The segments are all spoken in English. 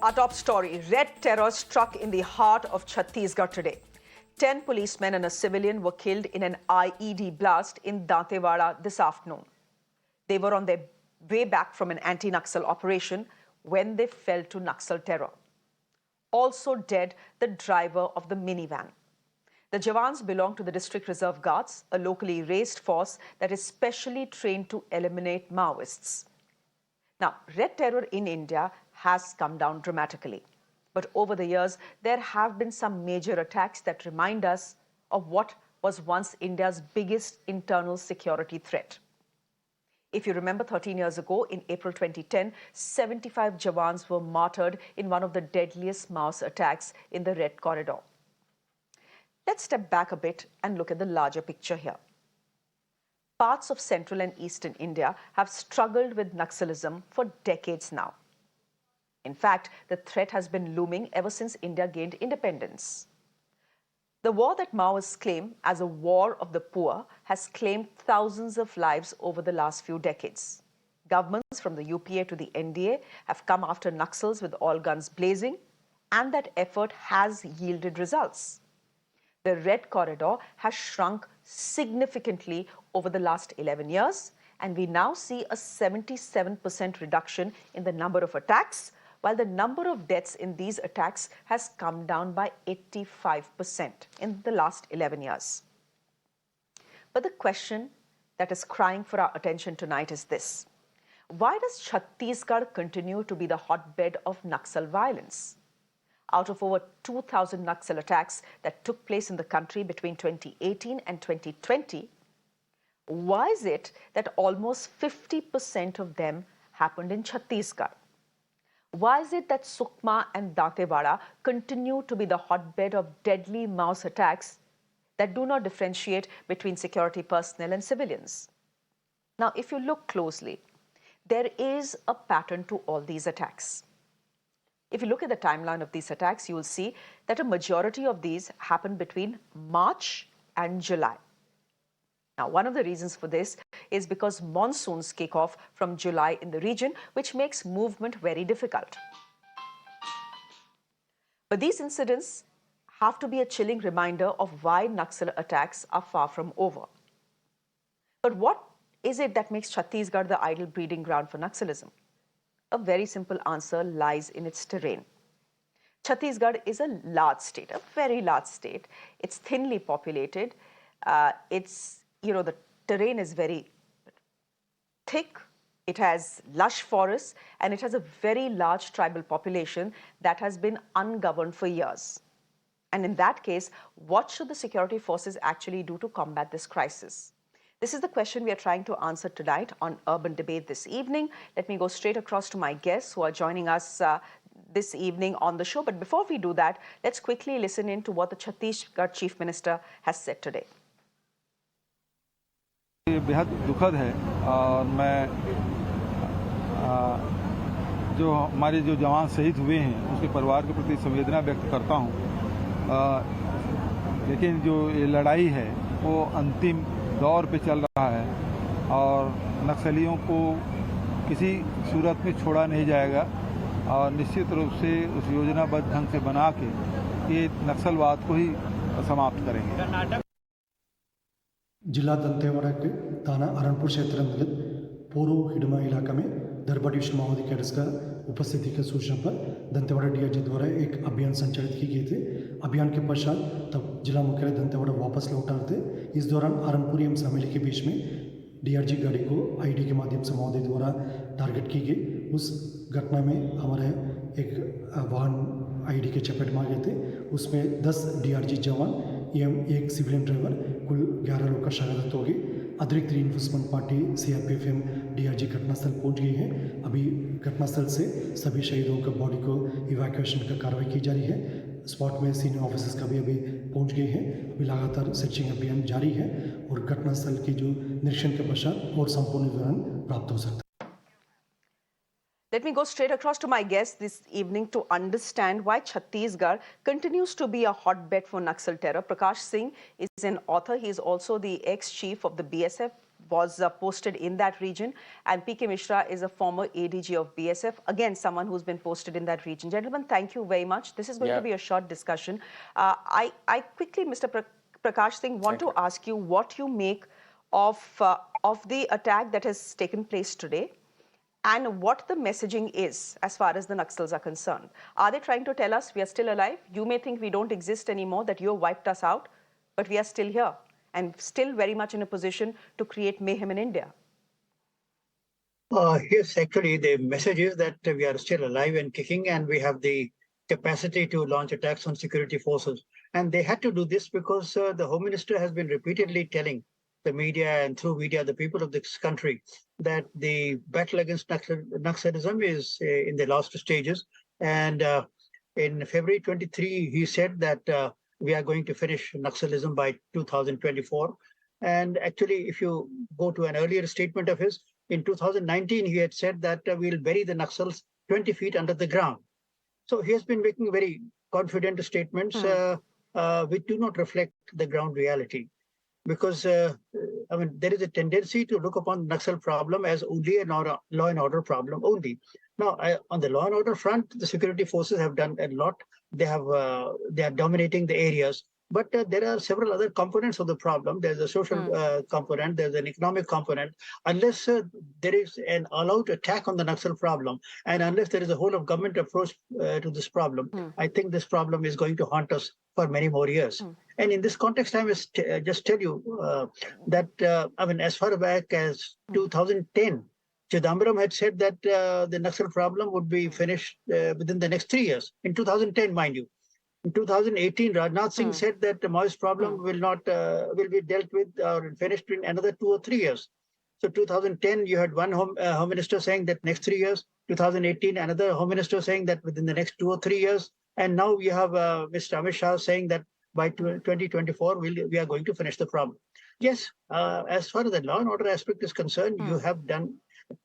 Our top story, red terror struck in the heart of Chhattisgarh today. 10 policemen and a civilian were killed in an IED blast in Dantewada this afternoon. They were on their way back from an anti-Naxal operation when they fell to Naxal terror. Also dead, the driver of the minivan. The Jawans belong to the District Reserve Guards, a locally raised force that is specially trained to eliminate Maoists. Now, red terror in India has come down dramatically. But over the years, there have been some major attacks that remind us of what was once India's biggest internal security threat. If you remember 13 years ago, in April 2010, 75 Jawans were martyred in one of the deadliest Maoist attacks in the Red Corridor. Let's step back a bit and look at the larger picture here. Parts of central and eastern India have struggled with Naxalism for decades now. In fact, the threat has been looming ever since India gained independence. The war that Maoists claim as a war of the poor has claimed thousands of lives over the last few decades. Governments from the UPA to the NDA have come after Naxals with all guns blazing, and that effort has yielded results. The Red Corridor has shrunk significantly over the last 11 years, and we now see a 77% reduction in the number of attacks, while the number of deaths in these attacks has come down by 85% in the last 11 years. But the question that is crying for our attention tonight is this: why does Chhattisgarh continue to be the hotbed of Naxal violence? Out of over 2,000 Naxal attacks that took place in the country between 2018 and 2020, why is it that almost 50% of them happened in Chhattisgarh? Why is it that Sukma and Dantewada continue to be the hotbed of deadly Maoist attacks that do not differentiate between security personnel and civilians? Now, if you look closely, there is a pattern to all these attacks. If you look at the timeline of these attacks, you will see that a majority of these happened between March and July. Now, one of the reasons for this is because monsoons kick off from July in the region, which makes movement very difficult. But these incidents have to be a chilling reminder of why Naxal attacks are far from over. But what is it that makes Chhattisgarh the ideal breeding ground for Naxalism? A very simple answer lies in its terrain. Chhattisgarh is a large state, a very large state. It's thinly populated. The terrain is very thick. It has lush forests, and it has a very large tribal population that has been ungoverned for years. And in that case, what should the security forces actually do to combat this crisis? This is the question we are trying to answer tonight on Urban Debate this evening. Let me go straight across to my guests who are joining us this evening on the show. But before we do that, let's quickly listen in to what the Chhattisgarh Chief Minister has said today. ये बेहद दुखद है और मैं जो हमारे जो जवान शहीद हुए हैं उसके परिवार के प्रति संवेदना व्यक्त करता हूं। लेकिन जो ये लड़ाई है वो अंतिम दौर पे चल रहा है और नक्सलियों को किसी सूरत में छोड़ा नहीं जाएगा और निश्चित रूप से उस योजनाबद्ध ढंग से बना के ये नक्सलवाद को ही समाप्त करेंगे। जिला दंतेवाड़ा के थाना अरणपुर क्षेत्र अंतर्गत पूर्व हिडमा इलाका में दरबा डिवीजन माओवादी कैडर्स का उपस्थिति की सूचना पर दंतेवाड़ा डीआईजी द्वारा एक अभियान संचालित किए गए थे। अभियान के पश्चात तब जिला मुख्यालय दंतेवाड़ा वापस लौटा थे। इस दौरान अरणपुर एवं समेली के बीच में डीआरजी गाड़ी को आईडी के माध्यम से माओवादी द्वारा टारगेट की गई। उस घटना में हमारे एक वाहन आईडी के चपेट में आ गए थे। उसमें 10 डीआरजी जवान एवं एक सिविलियन ड्राइवर कुल 11 लोग का शहादत होगी। अतिरिक्त रीइंफोर्समेंट पार्टी सीआरपीएफ एवं डीआरजी घटनास्थल पहुंच गई है। अभी घटनास्थल से सभी शहीदों का बॉडी को इवैक्यूएशन का कार्रवाई की जा रही है। स्पॉट में सीनियर ऑफिसर्स का भी अभी पहुंच गए हैं। अभी लगातार सर्चिंग अभियान जारी है और घटनास्थल की जो निरीक्षण के पश्चात और संपूर्ण विवरण प्राप्त हो सकता है। Let me go straight across to my guest this evening to understand why Chhattisgarh continues to be a hotbed for Naxal terror. Prakash Singh is an author. He is also the ex-chief of the BSF. was posted in that region. And PK Mishra is a former ADG of BSF, again, someone who's been posted in that region. Gentlemen, thank you very much. This is going to be a short discussion. I quickly, Mr. Prakash Singh, want to ask you what you make of the attack that has taken place today, and what the messaging is as far as the Naxals are concerned. Are they trying to tell us we are still alive? You may think we don't exist anymore, that you have wiped us out, but we are still here and still very much in a position to create mayhem in India. Yes, actually, the message is that we are still alive and kicking, and we have the capacity to launch attacks on security forces. And they had to do this because the Home Minister has been repeatedly telling the media and through media, the people of this country, that the battle against Naxalism is in the last stages. And in February 23, he said that we are going to finish Naxalism by 2024. And actually, if you go to an earlier statement of his, in 2019, he had said that we'll bury the Naxals 20 feet under the ground. So he has been making very confident statements which do not reflect the ground reality. Because I mean, there is a tendency to look upon the Naxal problem as only a law and order problem only. Now, on the law and order front, the security forces have done a lot. They are dominating the areas. But there are several other components of the problem. There's a social component, there's an economic component. Unless there is an all-out attack on the Naxal problem, and unless there is a whole of government approach to this problem, I think this problem is going to haunt us for many more years. And in this context, I must just tell you that, I mean, as far back as 2010, Chidambaram had said that the Naxal problem would be finished within the next 3 years, in 2010, mind you. In 2018, Rajnath Singh said that the Maoist problem will be dealt with or finished in another 2 or 3 years. So 2010, you had one home minister saying that next 3 years. 2018, another home minister saying that within the next 2 or 3 years. And now you have Mr. Amit Shah saying that by 2024, we are going to finish the problem. Yes, as far as the law and order aspect is concerned, you have done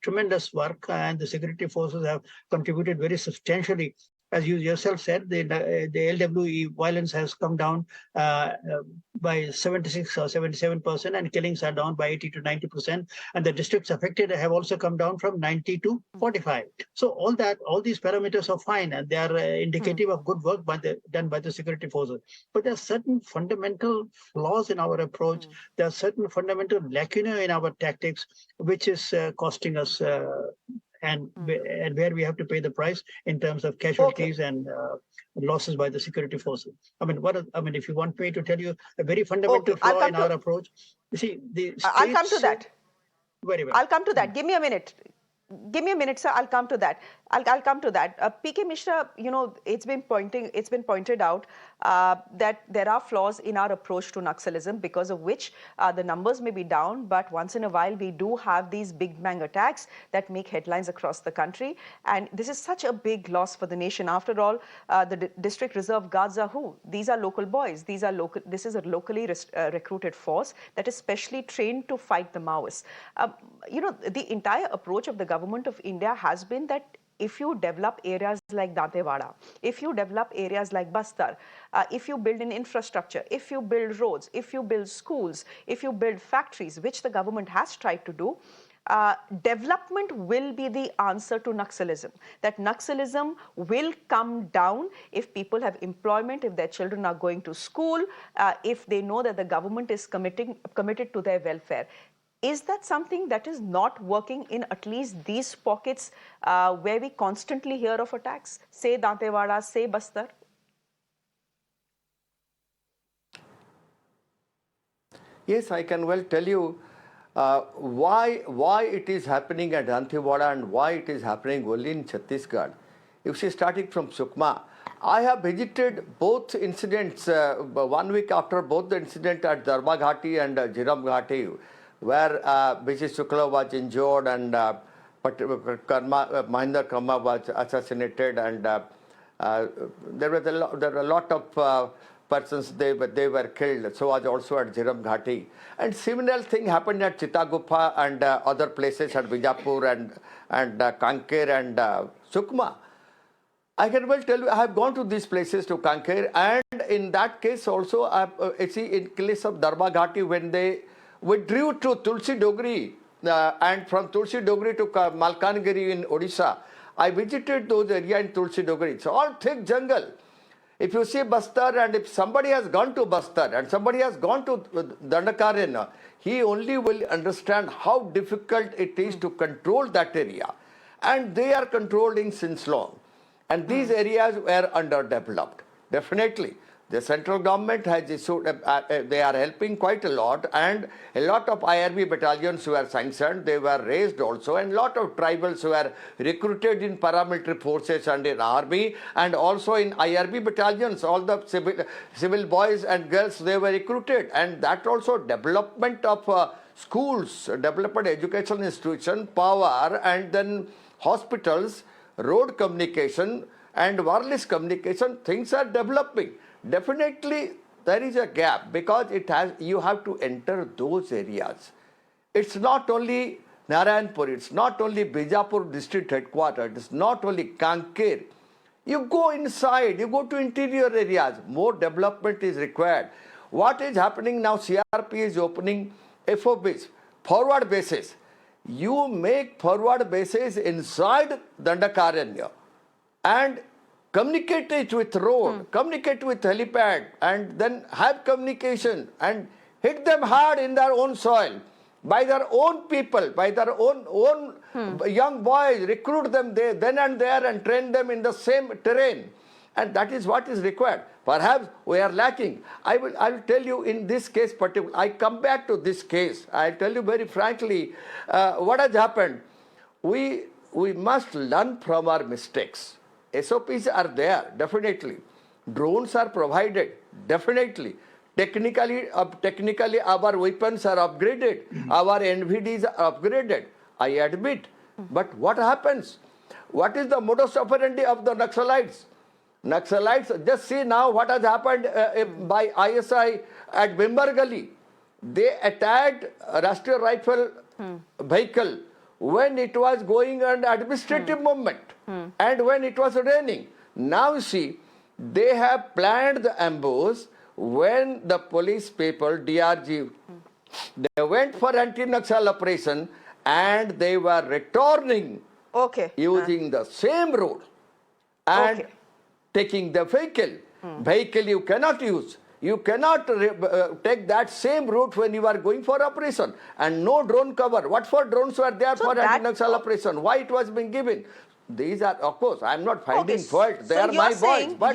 tremendous work, and the security forces have contributed very substantially. As you yourself said, the LWE violence has come down by 76 or 77%, and killings are down by 80 to 90%. And the districts affected have also come down from 90 to 45. So all these parameters are fine, and they are indicative of good work done by the security forces. But there are certain fundamental flaws in our approach. There are certain fundamental lacunae in our tactics, which is costing us and where we have to pay the price in terms of casualties and losses by the security forces. I mean, if you want me to tell you a very fundamental flaw in our approach, you see, the states, I'll come to that. Very well. I'll come to that. Give me a minute. Give me a minute, sir. I'll come to that. I'll come to that. PK Mishra, you know, it's been pointed out that there are flaws in our approach to Naxalism, because of which the numbers may be down, but once in a while we do have these big bang attacks that make headlines across the country. And this is such a big loss for the nation. After all, the district reserve guards are who? These are local boys. This is a locally recruited force that is specially trained to fight the Maoists. You know, the entire approach of the government of India has been that if you develop areas like Dantewada, if you develop areas like Bastar, if you build an infrastructure, if you build roads, if you build schools, if you build factories, which the government has tried to do, development will be the answer to Naxalism. That Naxalism will come down if people have employment, if their children are going to school, if they know that the government is committed to their welfare. Is that something that is not working in at least these pockets where we constantly hear of attacks? Say Dantewada, say Bastar? Yes, I can well tell you why it is happening at Dantewada and why it is happening only in Chhattisgarh. If she starting from Sukma, I have visited both incidents 1 week after both the incident at Darba Ghati and Jiram Ghati, where Mrs. Shukla was injured and Mahinder Karma was assassinated, and there were a lot of persons they were killed. So was also at Jiram Ghati, and similar thing happened at Chitagupa and other places at Bijapur and Kanker and Sukma. I can well tell you, I have gone to these places to Kanker, and in that case also, see, in case of Darba Ghati, when they withdrew to Tulsi Dogri and from Tulsi Dogri to Malkangiri in Odisha. I visited those areas in Tulsi Dogri. It's all thick jungle. If you see Bastar, and if somebody has gone to Bastar and somebody has gone to Dandakaranya, he only will understand how difficult it is to control that area. And they are controlling since long. And these areas were underdeveloped. Definitely. The central government has issued, they are helping quite a lot, and a lot of IRB battalions were sanctioned, they were raised also, and a lot of tribals were recruited in paramilitary forces and in army, and also in IRB battalions, all the civil boys and girls, they were recruited, and that also development of schools, development educational institution, power, and then hospitals, road communication, and wireless communication, things are developing. Definitely there is a gap because you have to enter those areas. It's not only Narayanpur, it's not only Bijapur district headquarters, it's not only Kanker. You go inside, you go to interior areas, more development is required. What is happening now, CRP is opening FOBs, forward bases. You make forward bases inside Dandakaranya and communicate it with road, communicate with helipad, and then have communication and hit them hard in their own soil, by their own people, by their own young boys, recruit them there, then and there, and train them in the same terrain. And that is what is required. Perhaps we are lacking. I will tell you in this case particular, I come back to this case. I'll tell you very frankly what has happened. We must learn from our mistakes. SOPs are there, definitely. Drones are provided, definitely. Technically our weapons are upgraded. Our NVDs are upgraded, I admit. But what happens? What is the modus operandi of the Naxalites? Naxalites, just see now what has happened by ISI at Bimbargali. They attacked a Rashtriya Rifle vehicle when it was going on administrative movement and when it was raining. Now you see, they have planned the ambush when the police people, DRG, they went for anti-Naxal operation and they were returning using the same road and taking the vehicle. Vehicle you cannot use. You cannot take that same route when you are going for operation. And no drone cover. What for drones were there for anti-Naxal operation? Why it was being given? These are, of course, I am not finding fault. They are my boys. But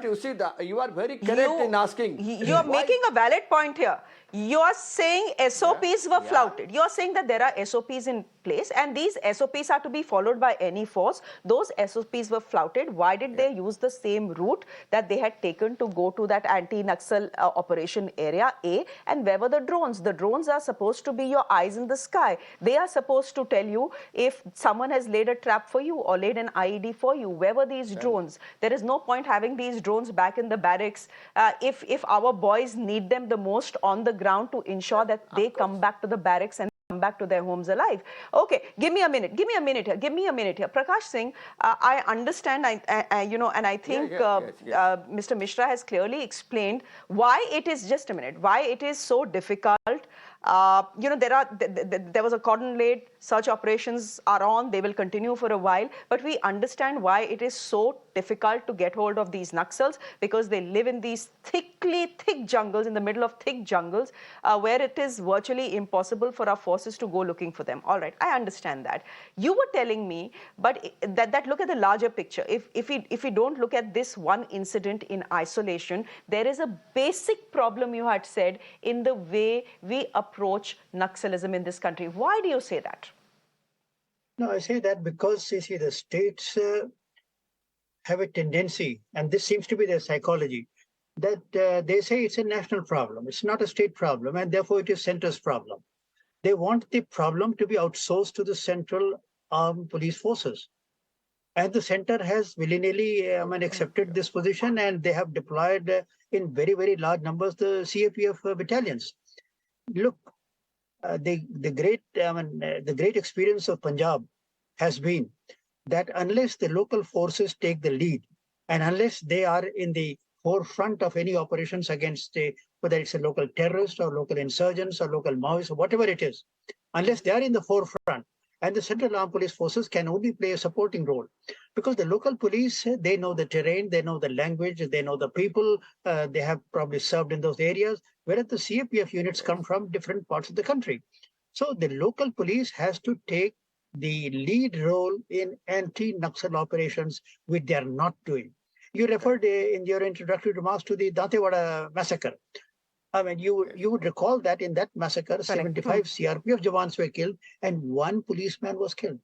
you see, you are very correct in asking. You are making a valid point here. You are saying SOPs were flouted. You are saying that there are SOPs in place and these SOPs are to be followed by any force. Those SOPs were flouted. Why did they use the same route that they had taken to go to that anti-Naxal operation area A? And where were the drones? The drones are supposed to be your eyes in the sky. They are supposed to tell you if someone has laid a trap for you or laid an IED for you. Where were these drones? There is no point having these drones back in the barracks if our boys need them the most on the ground to ensure that they come back to the barracks and come back to their homes alive. Okay, give me a minute. Give me a minute here. Give me a minute here. Prakash Singh, I understand, you know, and I think Mr. Mishra has clearly explained why it is, just a minute, why it is so difficult. You know, there was a cordon laid, search operations are on, they will continue for a while, but we understand why it is so difficult to get hold of these Naxals, because they live in these thick jungles, in the middle of thick jungles, where it is virtually impossible for our forces to go looking for them. All right, I understand that. You were telling me, but that look at the larger picture. If we don't look at this one incident in isolation, there is a basic problem, you had said, in the way we approach Naxalism in this country. Why do you say that? No, I say that because, you see, the states have a tendency, and this seems to be their psychology, that they say it's a national problem. It's not a state problem, and therefore it is center's problem. They want the problem to be outsourced to the central armed police forces. And the center has willy-nilly accepted this position, and they have deployed in very, very large numbers the CAPF battalions. Look, the great experience of Punjab has been that unless the local forces take the lead, and unless they are in the forefront of any operations against the whether it's a local terrorist or local insurgents or local Maoists or whatever it is, unless they are in the forefront. And the Central Armed Police Forces can only play a supporting role, because the local police, they know the terrain, they know the language, they know the people, they have probably served in those areas, whereas the CAPF units come from different parts of the country. So the local police has to take the lead role in anti-Naxal operations, which they are not doing. You referred in your introductory remarks to the Dantewada massacre. I mean, you would recall that in that massacre, 75 CRPF Jawans were killed and one policeman was killed.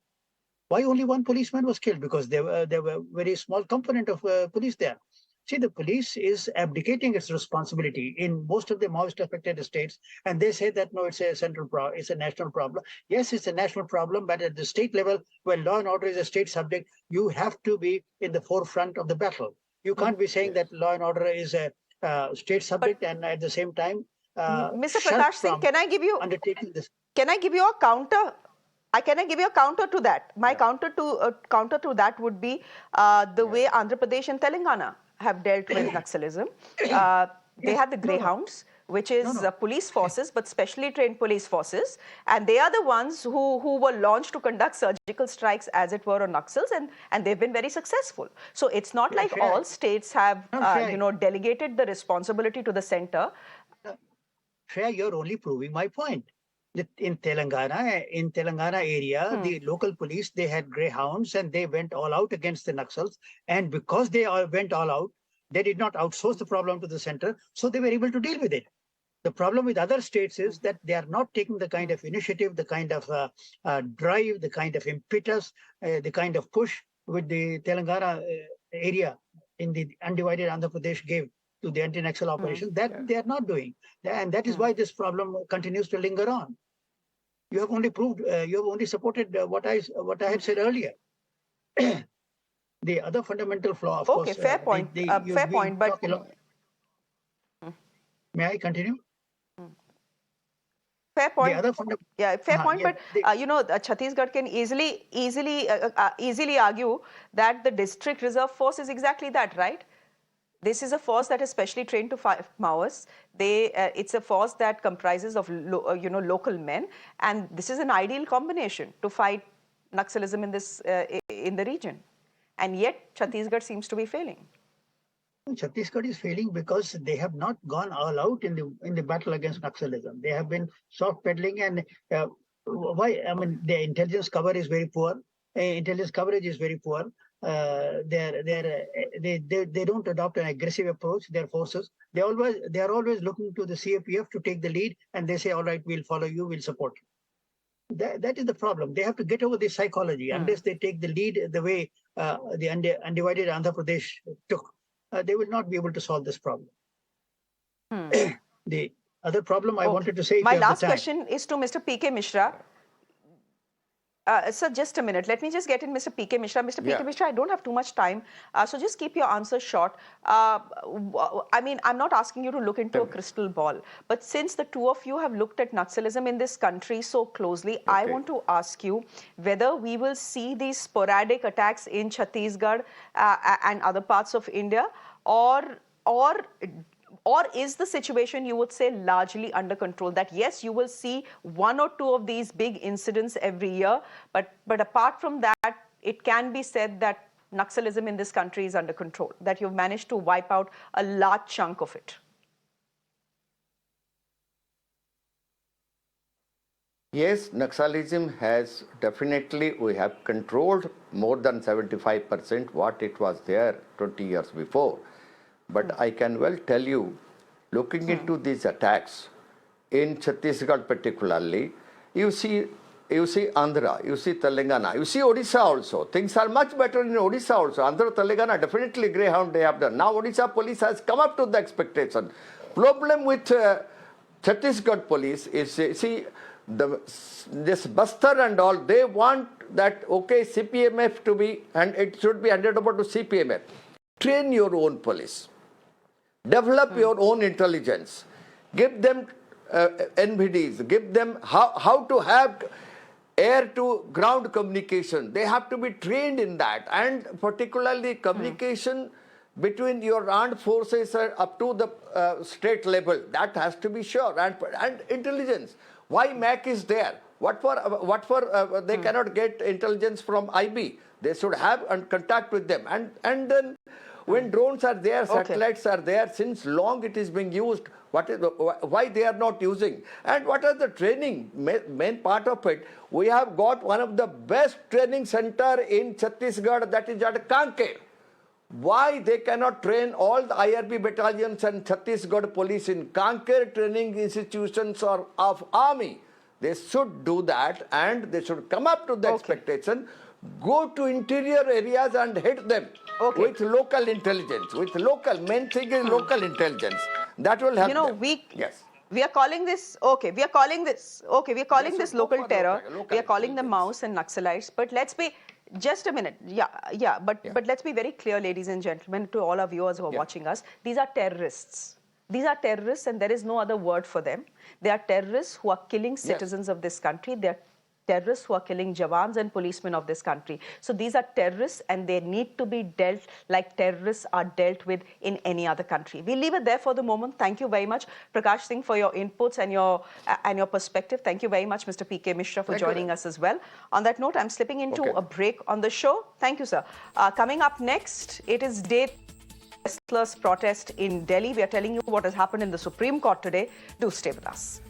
Why only one policeman was killed? Because there were very small component of police there. See, the police is abdicating its responsibility in most of the Maoist affected states, and they say that no, it's a it's a national problem. Yes, it's a national problem, but at the state level, where law and order is a state subject, you have to be in the forefront of the battle. You can't be saying that law and order is a state subject, and at the same time, Mr. Prakash Singh, can I give you undertaking this? Can I give you a counter? Can I give you a counter to that? My counter to that would be the way Andhra Pradesh and Telangana have dealt with Naxalism. They have the Greyhounds, which is police forces, but specially trained police forces, and they are the ones who were launched to conduct surgical strikes, as it were, on Naxals, and they've been very successful. So it's not like all states have delegated the responsibility to the center. Shreya, you're only proving my point. In Telangana area, the local police, they had greyhounds and they went all out against the Naxals. And because they all went all out, they did not outsource the problem to the center, so they were able to deal with it. The problem with other states is that they are not taking the kind of initiative, the kind of drive, the kind of impetus, the kind of push with the Telangana area in the undivided Andhra Pradesh gave to the anti-Naxal operation, that they are not doing. And that is why this problem continues to linger on. You have only proved, you have only supported what I had said earlier. The other fundamental flaw, of course. Okay, fair point. Fair point, but may I continue? Fair point. The other fair point. But Chhattisgarh can easily argue that the district reserve force is exactly that, right? This is a force that is specially trained to fight Maoists. It's a force that comprises of local men, and this is an ideal combination to fight Naxalism in the region. And yet Chhattisgarh seems to be failing. Chhattisgarh is failing because they have not gone all out in the battle against Naxalism. They have been soft pedaling, and why? I mean, their intelligence cover is very poor. Intelligence coverage is very poor. They don't adopt an aggressive approach. Their forces, they are always looking to the CAPF to take the lead, and they say, all right, we'll follow you, we'll support you. That is the problem. They have to get over this psychology. Unless they take the lead the way the undivided Andhra Pradesh took, they will not be able to solve this problem. The other problem I wanted to say. My last question is to Mr. K Mishra. Sir, just a minute. Let me just get in Mr. K Mishra. Mr. K Mishra, I don't have too much time, so just keep your answers short. I mean, I'm not asking you to look into a crystal ball, but since the two of you have looked at Naxalism in this country so closely, I want to ask you whether we will see these sporadic attacks in Chhattisgarh and other parts of India, or is the situation, you would say, largely under control? That yes, you will see one or two of these big incidents every year, but apart from that, it can be said that Naxalism in this country is under control, that you've managed to wipe out a large chunk of it. Yes, Naxalism has definitely, we have controlled more than 75% what it was there 20 years before. But I can well tell you, looking into these attacks in Chhattisgarh particularly, you see Andhra, you see Telangana, you see Odisha also. Things are much better in Odisha also. Andhra, Telangana, definitely Greyhound they have done. Now Odisha police has come up to the expectation. Problem with Chhattisgarh police is, see, this Bastar and all, they want that, okay, CPMF to be, and it should be handed over to CPMF. Train your own police. Develop your own intelligence. Give them NVDs. Give them how to have air to ground communication. They have to be trained in that. And particularly communication, between your armed forces up to the state level. That has to be sure. And intelligence. Why MAC is there? What for they cannot get intelligence from IB? They should have contact with them. And then when drones are there, satellites are there, since long it is being used. Why they are not using? And what are the training? Main part of it, we have got one of the best training center in Chhattisgarh, that is at Kanker. Why they cannot train all the IRB battalions and Chhattisgarh police in Kanker training institutions or of army? They should do that, and they should come up to the expectation, go to interior areas and hit them with local intelligence. Main thing is local intelligence. That will help them. We are calling this, we are calling this local terror. We are calling them Maos and Naxalites. But let's be, just a minute. But let's be very clear, ladies and gentlemen, to all our viewers who are watching us. These are terrorists. These are terrorists, and there is no other word for them. They are terrorists who are killing citizens of this country. They are terrorists who are killing jawans and policemen of this country. So these are terrorists, and they need to be dealt like terrorists are dealt with in any other country. We'll leave it there for the moment. Thank you very much, Prakash Singh, for your inputs and your perspective. Thank you very much, Mr. K Mishra, for joining us as well. On that note, I'm slipping into a break on the show. Thank you, sir. Coming up next, it is day protest in Delhi. We are telling you what has happened in the Supreme Court today. Do stay with us.